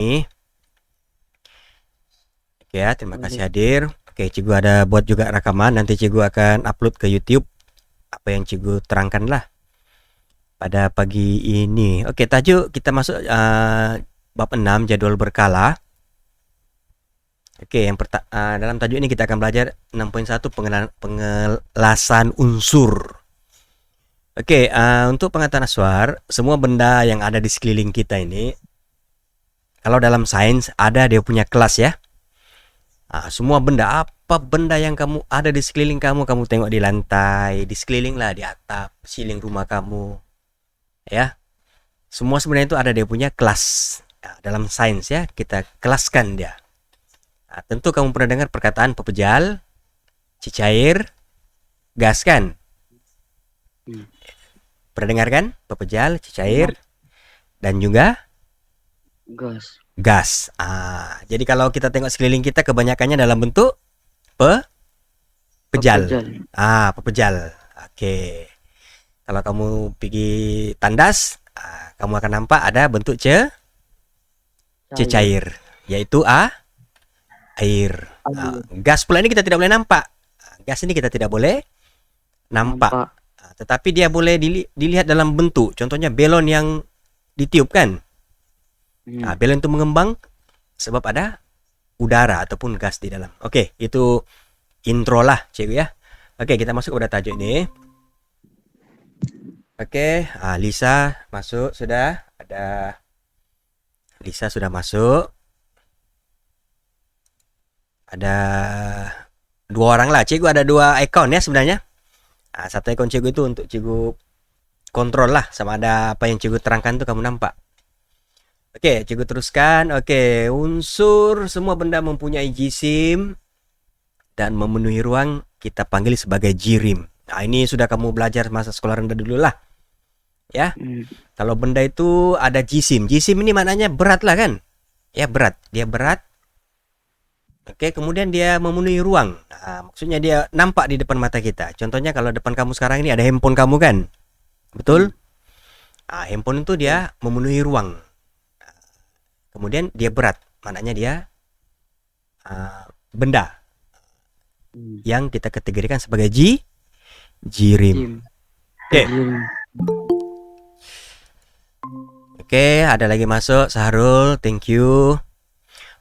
Oke ya, terima kasih hadir. Oke, Cikgu ada buat juga rekaman. Nanti Cikgu akan upload ke YouTube apa yang Cikgu terangkan lah pada pagi ini. Oke, tajuk kita masuk bab 6 jadwal berkala. Oke, dalam tajuk ini kita akan belajar 6.1 pengelasan unsur. Oke, untuk pengetahuan aswar, semua benda yang ada di sekeliling kita ini, kalau dalam sains ada dia punya kelas ya. Semua benda, apa benda yang kamu ada di sekeliling kamu tengok di lantai, di sekeliling lah, di atap, siling rumah kamu, ya. Semua sebenarnya itu ada dia punya kelas. Dalam sains ya, kita kelaskan dia. Tentu kamu pernah dengar perkataan pepejal, cecair, gas kan? Pernah dengar kan? Pepejal, cecair, dan juga gas. Jadi kalau kita tengok sekeliling kita kebanyakannya dalam bentuk pepejal. Pepejal. Oke. Kalau kamu pergi tandas, kamu akan nampak ada bentuk cecair, yaitu air. Gas pula ini kita tidak boleh nampak. Gas ini kita tidak boleh nampak. Tetapi dia boleh dilihat dalam bentuk. Contohnya belon yang ditiup kan. Belon itu mengembang sebab ada udara ataupun gas di dalam. Oke, itu intro lah cikgu ya. Oke, kita masuk pada tajuk ini. Oke, Lisa masuk sudah. Ada Lisa sudah masuk. Ada 2 orang lah. Cikgu ada 2 account ya sebenarnya. Satu account cikgu itu untuk cikgu kontrol lah sama ada apa yang cikgu terangkan tuh kamu nampak. Oke, cikgu teruskan. Oke, unsur semua benda mempunyai jisim dan memenuhi ruang kita panggil sebagai jirim. Ini sudah kamu belajar masa sekolah rendah dulu lah. Ya. Kalau benda itu ada jisim. Jisim ini maknanya berat lah kan? Ya, berat. Dia berat. Oke, kemudian dia memenuhi ruang. Maksudnya dia nampak di depan mata kita. Contohnya kalau depan kamu sekarang ini ada handphone kamu kan? Betul? Handphone itu dia memenuhi ruang. Kemudian dia berat. Maknanya dia benda yang kita kategorikan sebagai jirim. Oke, ada lagi masuk Sahrul, thank you.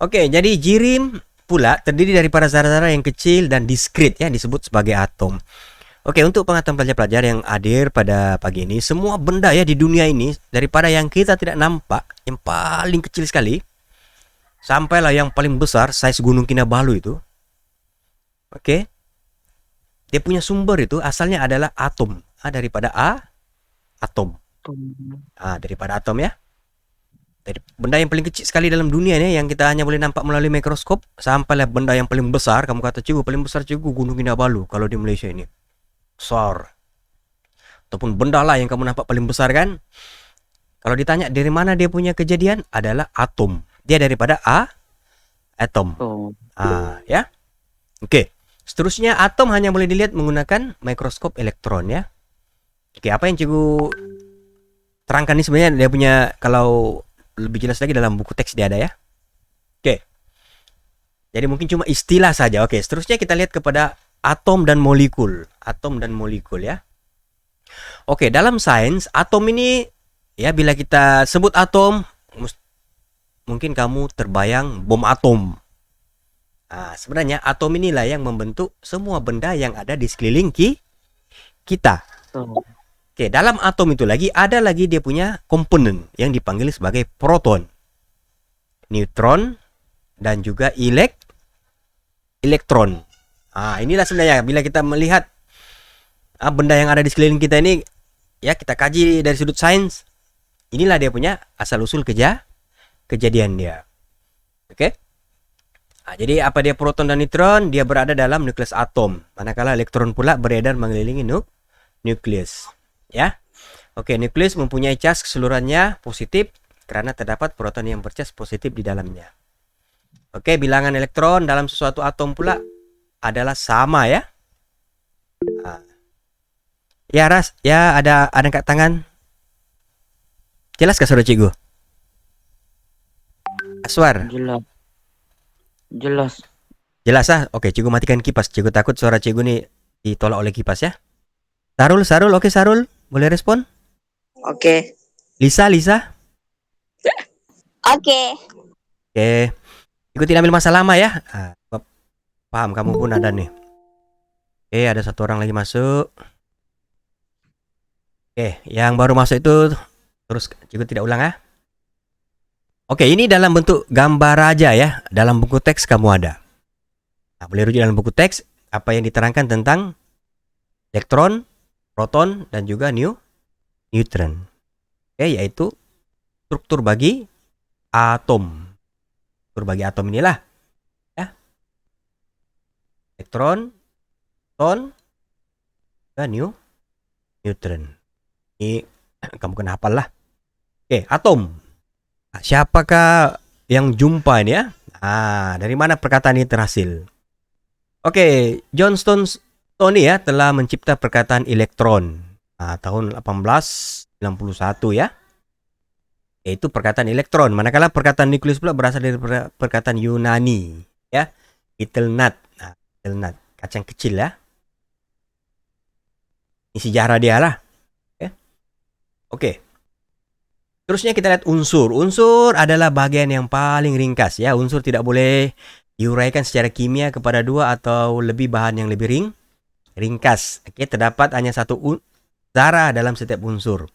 Oke, jadi jirim pula terdiri daripada zara-zara yang kecil dan diskrit ya, disebut sebagai atom. Oke, untuk pengetahuan pelajar-pelajar yang hadir pada pagi ini, semua benda ya di dunia ini, daripada yang kita tidak nampak, yang paling kecil sekali, sampailah yang paling besar, size Gunung Kinabalu itu. Oke. Dia punya sumber itu asalnya adalah atom. Daripada atom. Daripada atom ya. Dari benda yang paling kecil sekali dalam dunia ini yang kita hanya boleh nampak melalui mikroskop sampailah benda yang paling besar. Kamu kata cikgu paling besar cikgu Gunung Kinabalu kalau di Malaysia ini besar, ataupun benda lah yang kamu nampak paling besar kan. Kalau ditanya dari mana dia punya kejadian adalah atom. Dia daripada atom. Ya. Oke. Seterusnya atom hanya boleh dilihat menggunakan mikroskop elektron ya. Oke, apa yang cikgu terangkan ini sebenarnya dia punya, kalau lebih jelas lagi dalam buku teks dia ada ya. Oke. Jadi mungkin cuma istilah saja. Oke, seterusnya kita lihat kepada atom dan molekul. Atom dan molekul ya. Oke, dalam sains atom ini ya, bila kita sebut atom mungkin kamu terbayang bom atom. Sebenarnya atom inilah yang membentuk semua benda yang ada di sekeliling kita. Oke, dalam atom itu lagi ada lagi dia punya komponen yang dipanggil sebagai proton, neutron, dan juga elektron. Inilah sebenarnya bila kita melihat benda yang ada di sekeliling kita ini ya, kita kaji dari sudut sains, inilah dia punya asal usul kejadian dia. Oke. Jadi apa dia proton dan neutron? Dia berada dalam nukleus atom, manakala elektron pula beredar mengelilingi nukleus. Ya. Oke, nukleus mempunyai cas keseluruhannya positif karena terdapat proton yang bercas positif di dalamnya. Oke, bilangan elektron dalam sesuatu atom pula adalah sama ya. Ya Ras, ya ada angkat tangan. Jelas kah saudara cikgu? Aswar, Jelas. Jelas. jelas ah? Oke, cikgu matikan kipas. Cikgu takut suara cikgu nih ditolak oleh kipas ya. Sarul, oke Sarul, boleh respon? Oke. Lisa. Oke. Oke, cikgu tidak ambil masa lama ya. Paham kamu pun ada nih. Oke, ada satu orang lagi masuk. Oke, yang baru masuk itu terus cikgu tidak ulang ya. Oke, ini dalam bentuk gambar aja ya. Dalam buku teks kamu ada. Nah, boleh rujuk dalam buku teks apa yang diterangkan tentang elektron, proton, dan juga neutron. Oke, yaitu struktur bagi atom. Struktur bagi atom inilah ya. Elektron, proton, dan neutron. Ini kamu kena hafal lah. Oke, atom. Nah, siapakah yang jumpa ini ya? Dari mana perkataan ini terhasil? Oke, John Stoney ya telah mencipta perkataan elektron tahun 1891 ya. Yaitu perkataan elektron. Manakala perkataan nukleus pula berasal dari perkataan Yunani ya. Betelnut. Betelnut, kacang kecil ya. Ini sejarah dia lah. Oke. Terusnya kita lihat unsur. Unsur adalah bagian yang paling ringkas ya. Unsur tidak boleh diuraikan secara kimia kepada dua atau lebih bahan yang lebih ringkas. Oke, terdapat hanya satu zara dalam setiap unsur.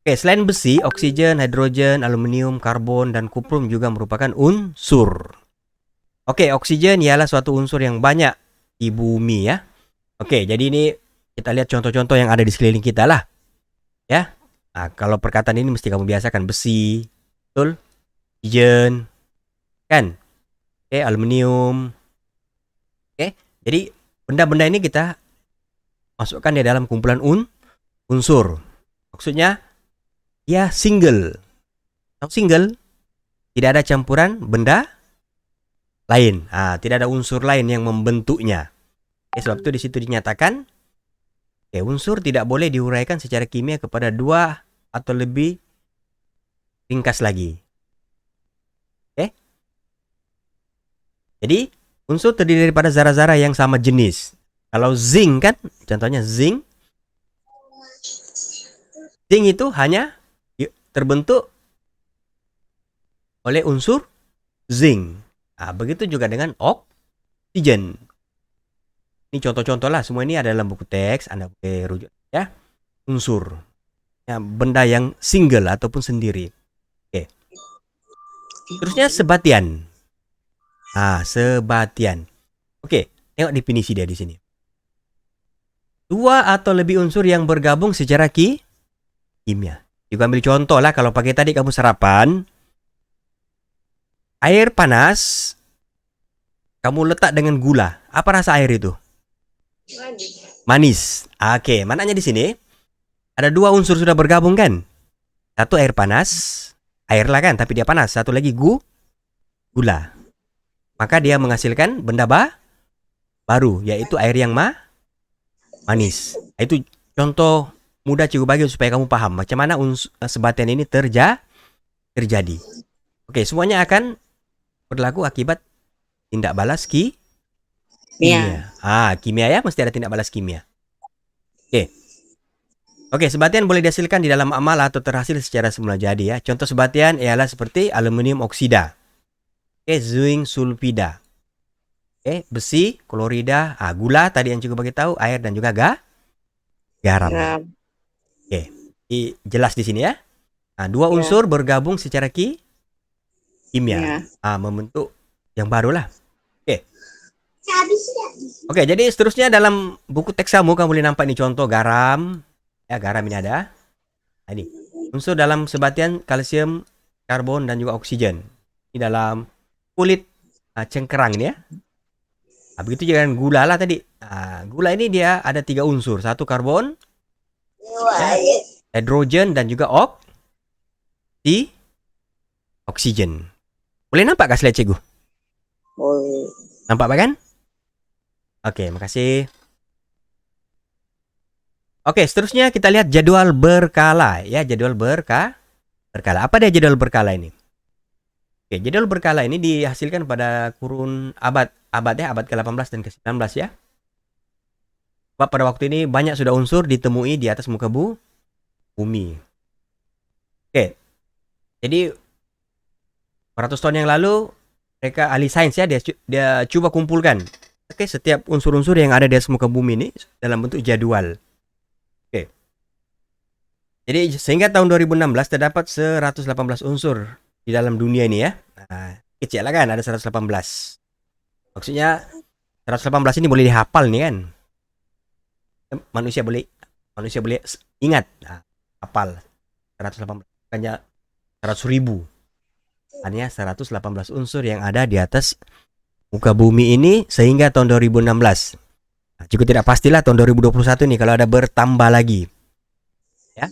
Oke, selain besi, oksigen, hidrogen, aluminium, karbon, dan kuprum juga merupakan unsur. Oke, oksigen ialah suatu unsur yang banyak di bumi ya. Oke, jadi ini kita lihat contoh-contoh yang ada di sekeliling kita lah. Ya. Nah, kalau perkataan ini mesti kamu biasakan besi, betul? Oksigen, kan? Oke, aluminium. Oke, jadi benda-benda ini kita masukkan di dalam kumpulan unsur. Maksudnya, ya single. Tahu single? Tidak ada campuran benda lain. Tidak ada unsur lain yang membentuknya. Sebab itu di situ dinyatakan, unsur tidak boleh diuraikan secara kimia kepada dua atau lebih ringkas lagi. Jadi unsur terdiri daripada zara-zara yang sama jenis. Kalau zinc kan, contohnya zinc itu hanya terbentuk oleh unsur zinc. Begitu juga dengan oksigen. Ini contoh-contoh lah. Semua ini ada dalam buku teks. Anda boleh rujuk ya. Unsur. Ya, benda yang single ataupun sendiri. Oke. Terusnya sebatian. Sebatian. Oke, tengok definisi dia di sini. Dua atau lebih unsur yang bergabung secara kimia. Juga ambil contoh lah, kalau pakai tadi kamu sarapan, air panas, kamu letak dengan gula. Apa rasa air itu? Manis. Oke, maknanya di sini ada dua unsur sudah bergabung kan? Satu air panas, air lah kan, tapi dia panas. Satu lagi gula. Maka dia menghasilkan benda baru, yaitu air yang manis. Itu contoh mudah cikgu bagi supaya kamu paham macam mana sebatian ini terjadi. Oke, semuanya akan berlaku akibat tindak balas kimia. Kimia ya, mesti ada tindak balas kimia. Oke, sebatian boleh dihasilkan di dalam amal atau terhasil secara semula jadi ya. Contoh sebatian ialah seperti aluminium oksida. Zinc sulfida. Besi klorida, gula tadi yang juga bagi tahu, air dan juga garam. Jelas di sini ya. Dua unsur bergabung secara kimia. Membentuk yang baru lah. Oke, jadi seterusnya dalam buku teks kamu boleh nampak ini contoh garam. Ya, garam ini ada. Ini unsur dalam sebatian kalsium, karbon dan juga oksigen. Ini dalam kulit cengkerang ini ya. Begitu juga dengan gula lah tadi. Gula ini dia ada 3 unsur. Satu karbon, hidrogen dan juga oksigen. Boleh nampak kah slide cikgu? Boleh. Nampak kan? Oke, makasih. Oke, seterusnya kita lihat jadwal berkala ya, jadwal berkala. Apa dia jadwal berkala ini? Oke, jadwal berkala ini dihasilkan pada kurun abad ke-18 dan ke-19 ya. Sebab pada waktu ini banyak sudah unsur ditemui di atas muka bumi. Oke. Jadi beratus tahun yang lalu mereka ahli sains ya, dia coba kumpulkan setiap unsur-unsur yang ada di atas muka bumi ini dalam bentuk jadwal. Oke. Jadi sehingga tahun 2016 terdapat 118 unsur di dalam dunia ini ya. Nah, kecil lah kan, ada 118. Maksudnya 118 ini boleh dihafal nih kan. Manusia boleh ingat. Nah, hafal 118 bukannya 100.000. Hanya 118 unsur yang ada di atas muka bumi ini sehingga tahun 2016. Nah, juga tidak pastilah tahun 2021 nih kalau ada bertambah lagi. Ya.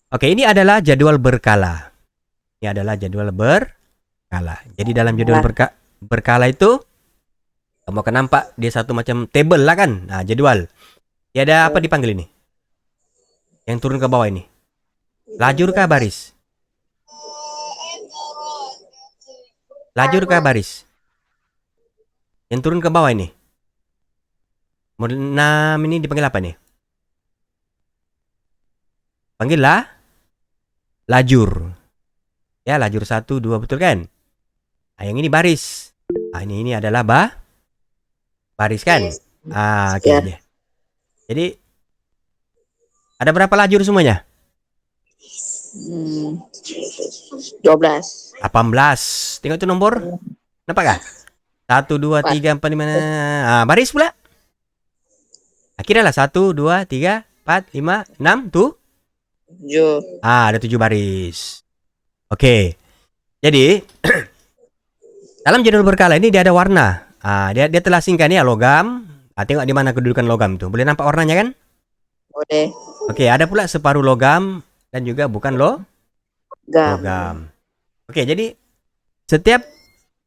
Oke, ini adalah jadwal berkala. Ini adalah jadwal berkala. Jadi dalam jadwal berkala itu kamu akan nampak dia satu macam table lah kan. Nah, jadwal. Ya ada apa dipanggil ini? Yang turun ke bawah ini. Lajur kah baris? Lajur kah baris? Yang turun ke bawah ini. Nomor 6 ini dipanggil apa nih? Panggil lah lajur. Ya, lajur 1, 2, betul kan? Nah, yang ini baris. Nah, ini adalah baris kan? Ah, oke. Okay. Jadi ada berapa lajur semuanya? 12. 18. Tengok itu nomor. Nampak kah? 1, 2, 3, 4, 5. Ah, baris pula. Akhirnya lah 1, 2, 3, 4, 5, 6 tuh. 7. Ah, ada 7 baris. Oke. Jadi dalam jadwal berkala ini dia ada warna. Ah, dia telah singkan ya logam. Ah, tengok di mana kedudukan logam tuh. Boleh nampak warnanya kan? Boleh. Oke, ada pula separuh logam dan juga bukan logam. Oke, jadi setiap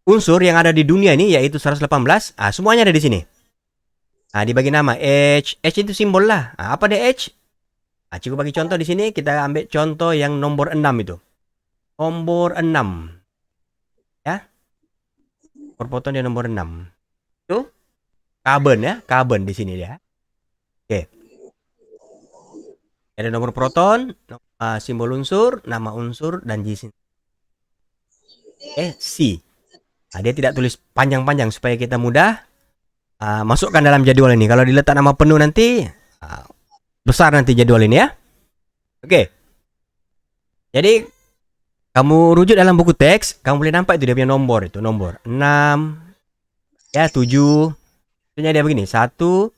unsur yang ada di dunia ini yaitu 118, semuanya ada di sini. Dibagi nama H. H itu simbol lah. Apa dia H? Cukup bagi contoh di sini, kita ambil contoh yang nomor 6 itu. Nomor 6. Ya. Perpotong dia nomor 6. Itu karbon ya, karbon di sini dia. Oke. Ada nomor proton, simbol unsur, nama unsur dan jisim. C. Dia tidak tulis panjang-panjang supaya kita mudah masukkan dalam jadwal ini. Kalau diletak nama penuh nanti besar nanti jadwal ini ya. Oke. Jadi kamu rujuk dalam buku teks, kamu boleh nampak itu dia punya nomor itu, nomor 6 ya, 7. Maksudnya dia begini, 1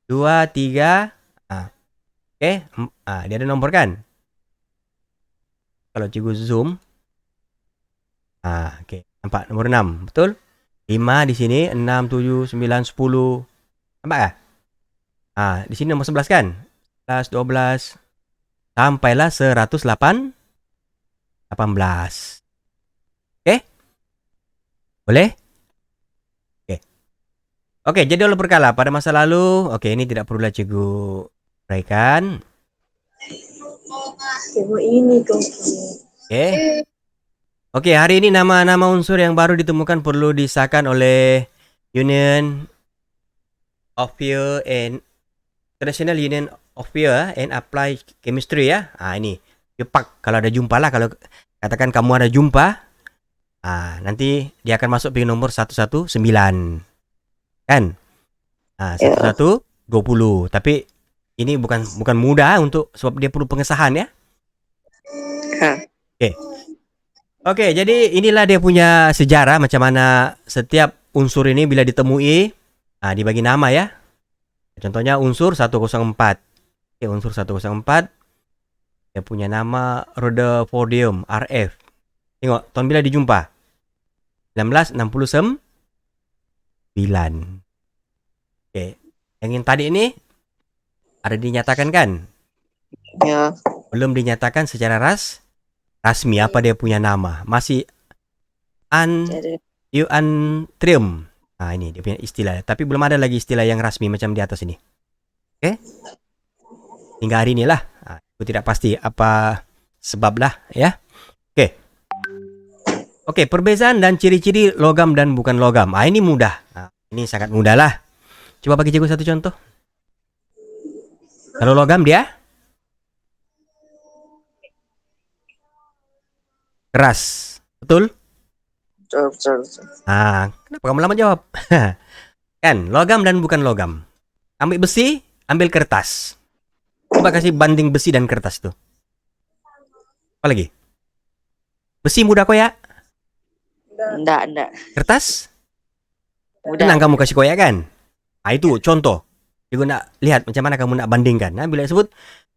2 3. Oke, dia ada nomor kan? Kalau cikgu zoom. Oke, nampak nomor 6, betul? 5 di sini, 6 7 9 10. Nampak kah? Di sini nomor 11 kan? 11 12 sampailah 118. Oke? Boleh? Oke, jadwal berkala pada masa lalu. Oke, ini tidak perlulah cikgu uraikan. Oke, hari ini nama-nama unsur yang baru ditemukan perlu disahkan oleh Union of Pure and International Union of Pure and Applied Chemistry ya. Ini Jepak, kalau ada jumpa lah, kalau katakan kamu ada jumpa, nanti dia akan masuk ke nomor 119 kan. 120. Tapi ini bukan mudah untuk, sebab dia perlu pengesahan ya. Oke, jadi inilah dia punya sejarah macam mana setiap unsur ini bila ditemui dibagi nama ya. Contohnya unsur 104. Unsur 104 dia punya nama Rutherfordium RF. Tengok tahun bila dijumpa. 1969. Oke. Yang tadi ini ada dinyatakan kan? Ya. Belum dinyatakan secara rasmi apa dia punya nama. Masih Antrium. Ini dia punya istilah. Tapi belum ada lagi istilah yang rasmi macam di atas ini. Oke. Hingga hari inilah. Aku tidak pasti apa sebab lah ya. Oke. Oke, perbedaan dan ciri-ciri logam dan bukan logam. Ah, ini mudah. Nah, ini sangat mudah lah. Coba bagi cikgu satu contoh. Kalau logam dia keras. Betul? Betul, betul, betul. Ah, kenapa kamu lama jawab? Kan, logam dan bukan logam. Ambil besi, ambil kertas. Coba kasih banding besi dan kertas tuh. Apa lagi? Besi mudah koyak. Enggak. Kertas? Mudah. Tenang kamu kasih koyak kan? Nah, itu contoh. Juga nak lihat macam mana kamu nak bandingkan. Nah, bila disebut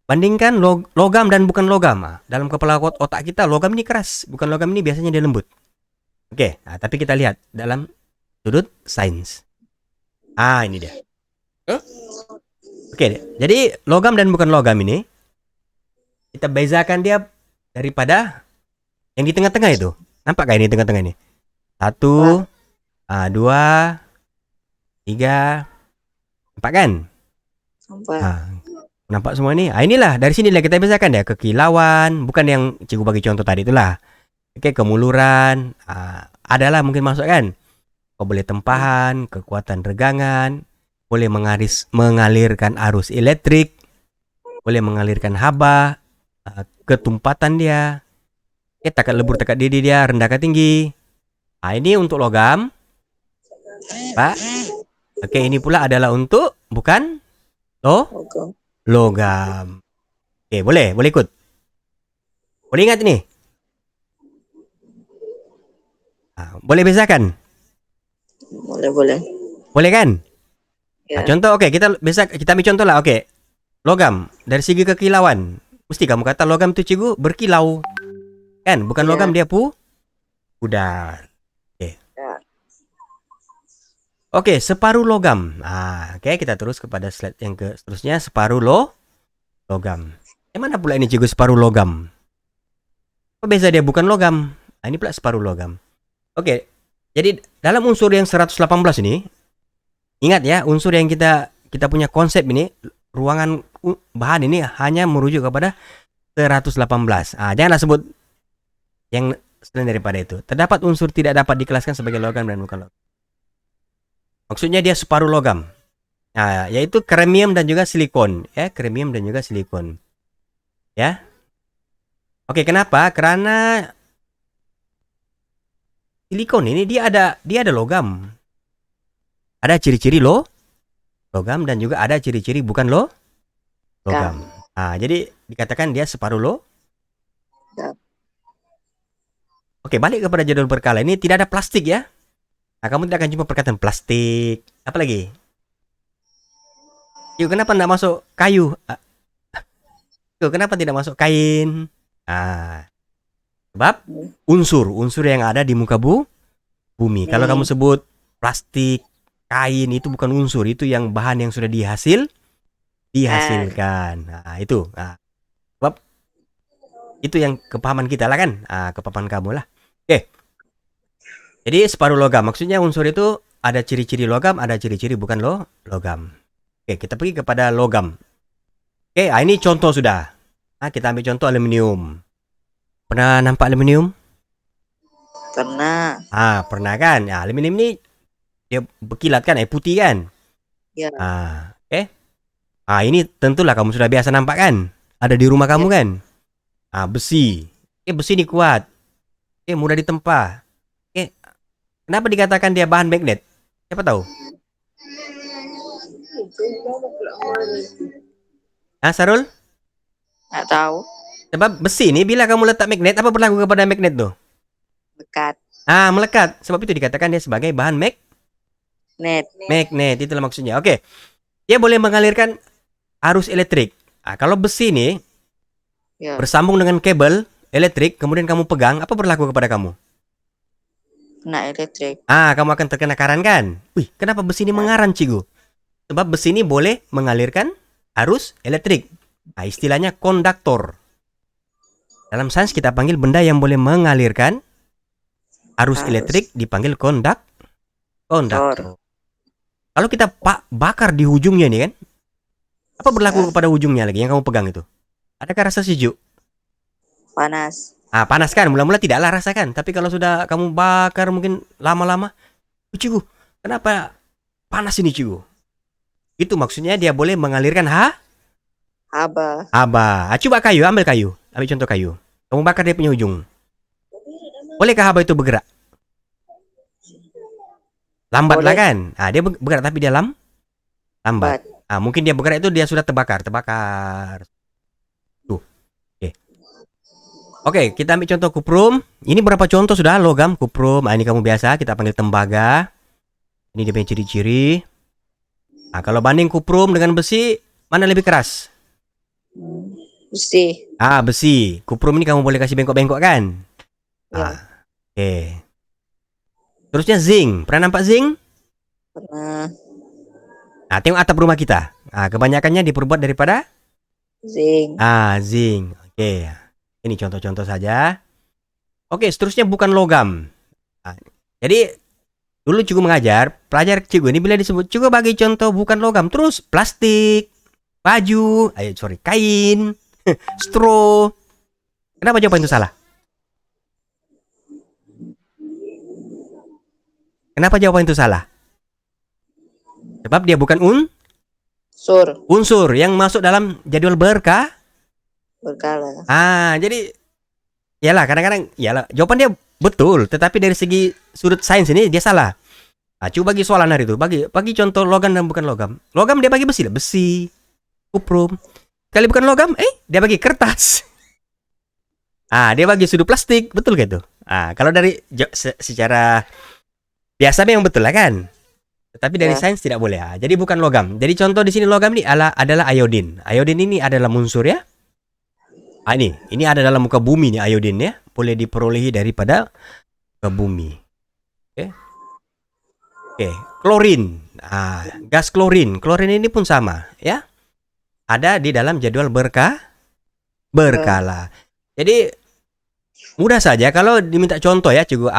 bandingkan logam dan bukan logam. Nah, dalam kepala otak kita logam ini keras, bukan logam ini biasanya dia lembut. Oke, nah, tapi kita lihat dalam sudut sains. Ah, ini dia. Oke, jadi logam dan bukan logam ini kita bezakan dia daripada yang di tengah-tengah itu. Nampak gak ini tengah-tengah ini? 1, 2, 3. Nampak kan? Sampai. Nampak semua ini? Inilah dari sinilah kita bezakan ya, kekilauan, bukan yang cikgu bagi contoh tadi itulah. Oke, kemuluran, adalah mungkin masuk kan? Kau boleh tempahan, kekuatan regangan, boleh mengalirkan arus elektrik, boleh mengalirkan haba, ketumpatan dia, takat lebur, takat didih dia, rendah ke tinggi. Ini untuk logam, Pak. Oke, ini pula adalah untuk bukan logam. Oke, boleh ikut. Boleh ingat ini? Boleh bezakan? Boleh. Boleh kan? Ya. Contoh, oke, kita ambil contoh lah. Oke, logam dari segi kekilauan, mesti kamu kata logam itu cikgu berkilau, kan? Bukan Ya. logam dia pudar. Oke. Ya. Oke, separuh logam. Oke, kita terus kepada slide yang seterusnya. Separuh logam. Yang mana pula ini cikgu separuh logam? Apa beza dia bukan logam? Ini pula separuh logam. Oke, jadi dalam unsur yang 118 ini, ingat ya, unsur yang kita punya konsep ini, ruangan bahan ini hanya merujuk kepada 118. Janganlah sebut yang selain daripada itu. Terdapat unsur tidak dapat dikelaskan sebagai logam dan bukan logam. Maksudnya dia separuh logam. Yaitu kremium dan juga silikon, ya, kremium dan juga silikon. Ya. Oke, kenapa? Karena silikon ini dia ada logam. Ada ciri-ciri logam dan juga ada ciri-ciri bukan logam. Jadi dikatakan dia separuh Ya. Oke, balik kepada jadwal berkala. Ini tidak ada plastik ya. Kamu tidak akan jumpa perkataan plastik. Apa lagi? Yuk, kenapa tidak masuk kayu? Yuk, kenapa tidak masuk kain? Sebab unsur yang ada di muka bumi. Kalau kamu sebut plastik, kain, itu bukan unsur, itu yang bahan yang sudah dihasilkan. Itu. Sebab itu yang kepahaman kita lah kan? Kepahaman kamu lah. Oke. Jadi separuh logam, maksudnya unsur itu ada ciri-ciri logam, ada ciri-ciri bukan logam. Oke, kita pergi kepada logam. Oke, ini contoh sudah. Kita ambil contoh aluminium. Pernah nampak aluminium? Pernah. Pernah kan? Aluminium ini dia berkilat kan, putih kan? Ya. Oke. Ini tentulah kamu sudah biasa nampak kan? Ada di rumah kamu kan? Besi. Besi ini kuat. Mudah ditempa. Kenapa dikatakan dia bahan magnet? Siapa tahu? Sarul? Nggak tahu. Sebab besi ini bila kamu letak magnet, apa berlaku kepada magnet tuh? Dekat. Melekat. Sebab itu dikatakan dia sebagai bahan magnet. Itulah maksudnya. Oke. Dia boleh mengalirkan arus elektrik. Kalau besi ini bersambung dengan kabel elektrik, kemudian kamu pegang, apa berlaku kepada kamu? Kena elektrik. Kamu akan terkena karan kan? Wih, kenapa besi ini mengaran, cikgu? Sebab besi ini boleh mengalirkan arus elektrik. Istilahnya konduktor. Dalam sains kita panggil benda yang boleh mengalirkan arus elektrik dipanggil konduktor. Kalau kita bakar di ujungnya nih kan, apa berlaku kepada ujungnya lagi yang kamu pegang itu? Adakah rasa sejuk? Panas. Panas kan, mula-mula tidaklah rasakan. Tapi kalau sudah kamu bakar mungkin lama-lama, ciku, kenapa panas ini ciku? Itu maksudnya dia boleh mengalirkan Haba. haba. Coba kayu, ambil kayu. Ambil contoh kayu. Kamu bakar dia punya ujung. Bolehkah haba itu bergerak? Lambat lah Boleh. kan? Dia bergerak tapi dia lambat. Bat. Mungkin dia bergerak itu dia sudah terbakar. Tuh. Oke, kita ambil contoh kuprum. Ini berapa contoh sudah logam kuprum. Ini kamu biasa kita panggil tembaga. Ini dia punya ciri-ciri. Kalau banding kuprum dengan besi, mana lebih keras? Besi. Besi. Kuprum ini kamu boleh kasih bengkok-bengkok kan? Ya. Oke. Terusnya zinc. Pernah nampak zinc? Pernah. Tengok atap rumah kita. Kebanyakannya diperbuat daripada Zinc. zinc. Oke. Ini contoh-contoh saja. Oke, seterusnya bukan logam. Jadi dulu cikgu mengajar, pelajar cikgu ini bila disebut cikgu bagi contoh bukan logam, terus plastik, baju, kain, straw. Kenapa jawaban itu salah? Kenapa jawaban itu salah? Sebab dia bukan unsur yang masuk dalam jadwal berkala. Jadi yalah kadang-kadang jawaban dia betul, tetapi dari segi sudut sains ini dia salah. Coba bagi soalan hari itu, bagi contoh logam dan bukan logam. Logam dia bagi besi, kuprum. Kali bukan logam, dia bagi kertas. Dia bagi sudut plastik, betul gitu. Kalau dari secara biasa memang betul lah kan. Tetapi dari sains tidak boleh. Jadi bukan logam. Jadi contoh di sini logam ini adalah iodin. Iodin ini adalah unsur ya. Ini ada dalam muka bumi nih iodin ya. Boleh diperolehi daripada ke bumi. Oke. Klorin. Gas klorin. Klorin ini pun sama ya. Ada di dalam jadwal berkala. Jadi mudah saja kalau diminta contoh ya, cikgu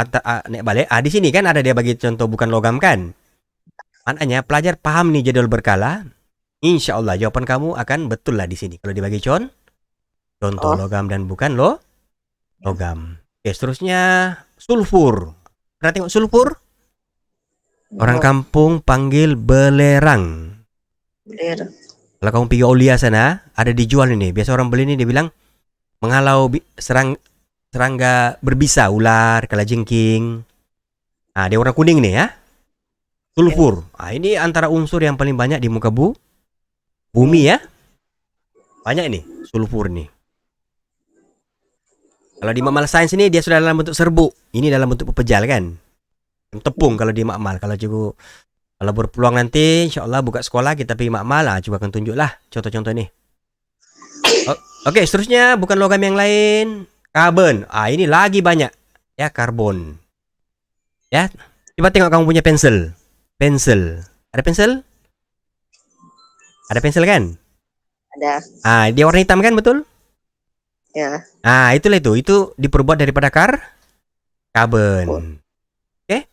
nek balik. Di sini kan ada dia bagi contoh bukan logam kan. Maknanya pelajar paham nih jadwal berkala. Insya Allah jawaban kamu akan betul lah di sini. Kalau dibagi contoh logam dan bukan logam. Oke, seterusnya sulfur. Pernah tengok sulfur? Orang kampung panggil belerang. Kalau kamu pergi Aulia sana, ada dijual ini. Biasa orang beli ini dia bilang menghalau serangga berbisa, ular, kalajengking. Dia warna kuning nih ya. Sulfur. Ini antara unsur yang paling banyak di muka bumi ya. Banyak ini sulfur nih. Kalau di makmal sains ini dia sudah dalam bentuk serbuk. Ini dalam bentuk pepejal kan. Tepung kalau di makmal. Kalau berpeluang nanti insya Allah buka sekolah kita pergi makmal. Coba akan tunjuklah contoh-contoh ini. Oke, seterusnya bukan logam yang lain. Karbon. Ini lagi banyak ya, karbon. Ya, coba tengok kamu punya pensil. Ada pensel? Ada pensel kan? Ada. Dia warna hitam kan, betul? Ya. Itulah itu. Itu diperbuat daripada karbon. Oke?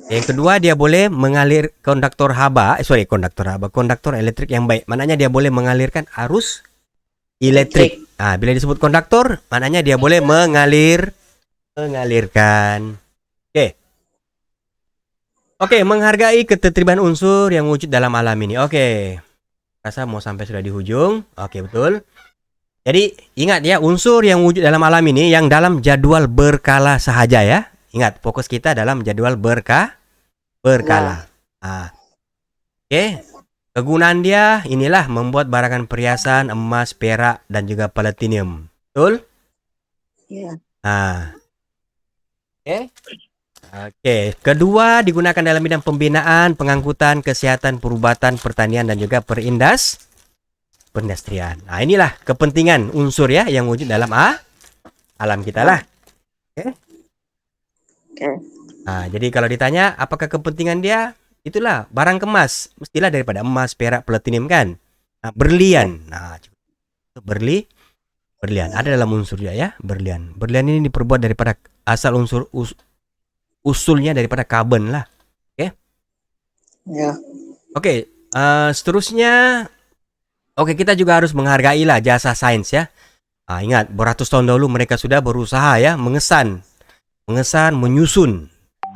Yang kedua dia boleh mengalir konduktor elektrik yang baik. Maknanya dia boleh mengalirkan arus elektrik. Bila disebut konduktor, maknanya dia boleh mengalirkan. Oke, menghargai ketertiban unsur yang wujud dalam alam ini. Oke. Rasa mau sampai sudah di ujung. Oke, betul. Jadi, ingat ya, unsur yang wujud dalam alam ini yang dalam jadwal berkala sahaja ya. Ingat, fokus kita dalam jadwal berkala. Oke. Kegunaan dia inilah membuat barangan perhiasan, emas, perak, dan juga platinum. Betul? Ya. Oke. Kedua, digunakan dalam bidang pembinaan, pengangkutan, kesehatan, perubatan, pertanian, dan juga perindustrian. Inilah kepentingan unsur ya yang wujud dalam alam kita lah. Oke. Jadi kalau ditanya apakah kepentingan dia, itulah barang kemas, mestilah daripada emas, perak, platinum kan. Berlian. Berlian ada dalam unsur dia ya, berlian. Berlian ini diperbuat daripada asal usulnya daripada karbon lah. Ya. Seterusnya kita juga harus menghargai lah jasa sains ya. Ingat, beratus tahun dahulu mereka sudah berusaha ya mengesan, menyusun,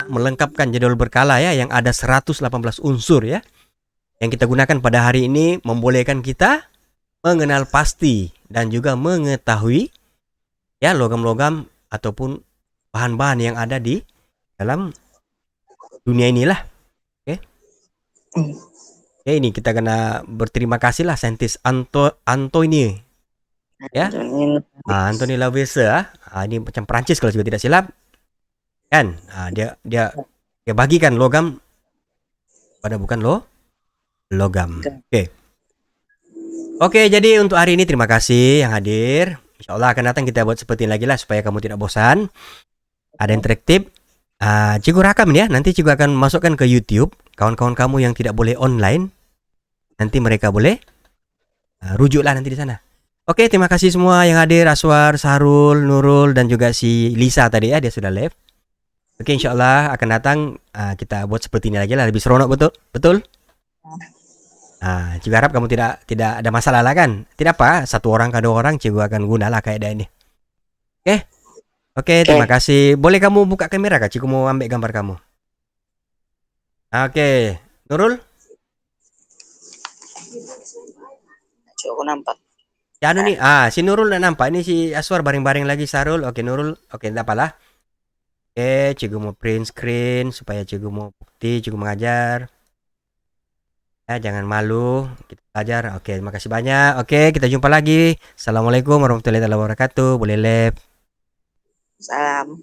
melengkapkan jadwal berkala ya yang ada 118 unsur ya. Yang kita gunakan pada hari ini membolehkan kita mengenal pasti dan juga mengetahui ya logam-logam ataupun bahan-bahan yang ada di dalam dunia inilah. Oke, ini kita kena berterima kasih lah saintis Anthony ya. Anthony Lavoisier. Ini macam Perancis kalau juga tidak silap. Kan? Dia bagikan logam pada bukan logam. Oke, jadi untuk hari ini terima kasih yang hadir. Insyaallah akan datang kita buat seperti ini lagi lah supaya kamu tidak bosan. Ada interaktif. Cikgu rakam ya. Nanti cikgu akan masukkan ke YouTube. Kawan-kawan kamu yang tidak boleh online, nanti mereka boleh rujuklah nanti di sana. Oke, terima kasih semua yang hadir. Aswar, Sahrul, Nurul, dan juga si Lisa tadi ya, dia sudah live. Oke, insyaallah akan datang kita buat seperti ini lagi lah, lebih seronok betul. Cikgu harap kamu tidak ada masalah lah kan? Tidak apa, satu orang ke dua orang cikgu akan gunalah kaedah ini. Oke, terima kasih. Boleh kamu buka kamera kak? Cikgu mau ambil gambar kamu. Oke, Nurul? Aku nampak. Ya nih, si Nurul udah nampak. Ini si Aswar baring-baring lagi Sarul. Oke, Nurul. Oke, tidak apalah. Oke, cikgu mau print screen supaya cikgu mau bukti, cikgu mengajar. Ya, jangan malu, kita belajar. Oke, terima kasih banyak. Oke, kita jumpa lagi. Assalamualaikum warahmatullahi wabarakatuh. Boleh live. Salam.